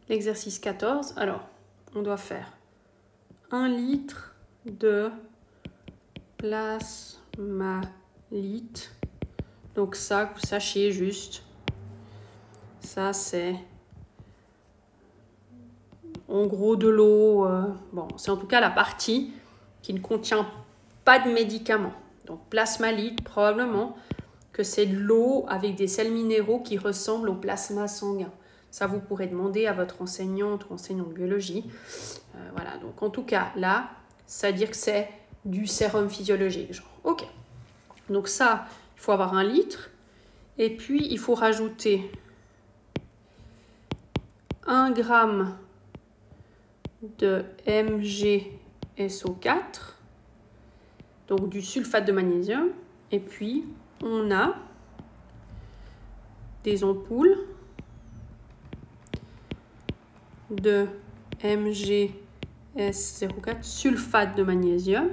l'exercice 14. Alors, on doit faire 1 litre de plasmalite. Donc ça, que vous sachiez juste, ça c'est en gros de l'eau. Bon, c'est en tout cas la partie qui ne contient pas de médicaments. Donc plasmalite, probablement que c'est de l'eau avec des sels minéraux qui ressemblent au plasma sanguin. Ça, vous pourrez demander à votre enseignante ou enseignant de biologie. Voilà, donc en tout cas, là, ça veut dire que c'est du sérum physiologique. Genre. Ok. Donc ça, il faut avoir 1 litre. Et puis, il faut rajouter 1 gramme de MgSO4, donc du sulfate de magnésium. Et puis, on a des ampoules de MgS04, sulfate de magnésium,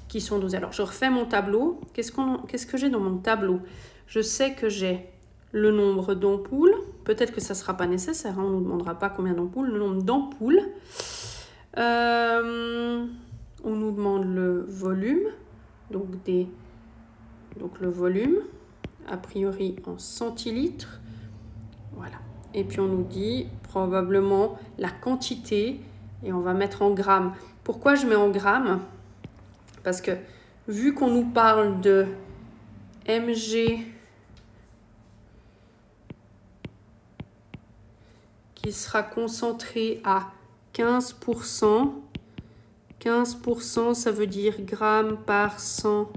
qui sont dosés. Alors, je refais mon tableau. Qu'est-ce que j'ai dans mon tableau? Je sais que j'ai le nombre d'ampoules. Peut-être que ça ne sera pas nécessaire. On ne nous demandera pas combien d'ampoules. Le nombre d'ampoules. On nous demande le volume. Donc le volume, a priori en centilitres. Voilà. Et puis on nous dit probablement la quantité. Et on va mettre en grammes. Pourquoi je mets en grammes? Parce que vu qu'on nous parle de Mg qui sera concentré à 15%, 15%, ça veut dire grammes par 100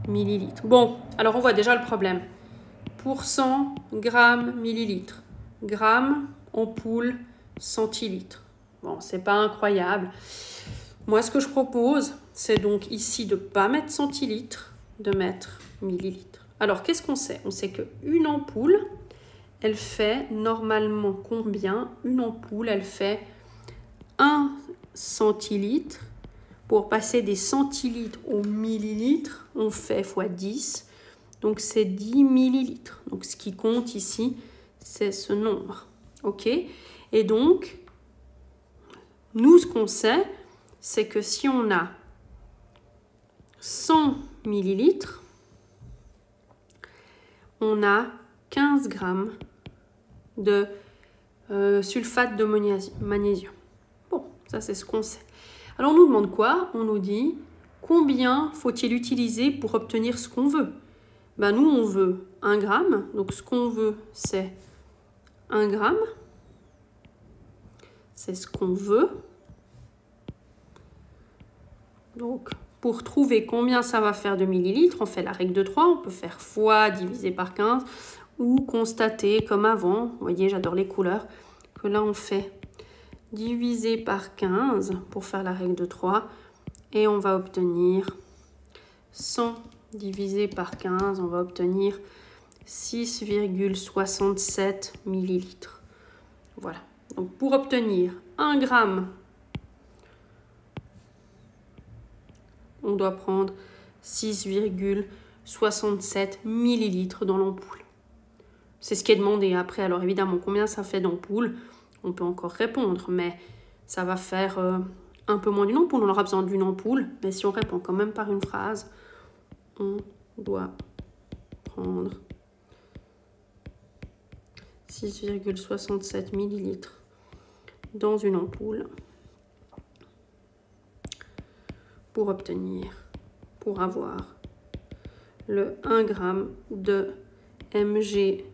millilitres. Bon, alors on voit déjà le problème. Pour 100 grammes millilitres, grammes, ampoule, centilitres. Bon, c'est pas incroyable. Moi, ce que je propose, c'est donc ici de ne pas mettre centilitres, de mettre millilitres. Alors, qu'est-ce qu'on sait? On sait qu'une ampoule, elle fait normalement combien? Une ampoule, elle fait 1 centilitre. Pour passer des centilitres aux millilitres, on fait x 10. Donc, c'est 10 millilitres. Donc, ce qui compte ici, c'est ce nombre. OK? Et donc, nous, ce qu'on sait, c'est que si on a 100 millilitres, on a 15 grammes de sulfate de magnésium. Bon, ça c'est ce qu'on sait. Alors on nous demande quoi? On nous dit combien faut-il utiliser pour obtenir ce qu'on veut? Ben, nous on veut 1 gramme, donc ce qu'on veut c'est 1 gramme. C'est ce qu'on veut. Donc, pour trouver combien ça va faire de millilitres, on fait la règle de 3. On peut faire fois divisé par 15 ou constater comme avant. Vous voyez, j'adore les couleurs. Que là, on fait divisé par 15 pour faire la règle de 3. Et on va obtenir 100 divisé par 15. On va obtenir 6,67 millilitres. Voilà. Donc, pour obtenir 1 gramme, on doit prendre 6,67 millilitres dans l'ampoule. C'est ce qui est demandé. Après, alors évidemment, combien ça fait d'ampoules? On peut encore répondre, mais ça va faire un peu moins d'une ampoule. On aura besoin d'une ampoule, mais si on répond quand même par une phrase, on doit prendre 6,67 millilitres dans une ampoule pour avoir le 1 gramme de MgS04.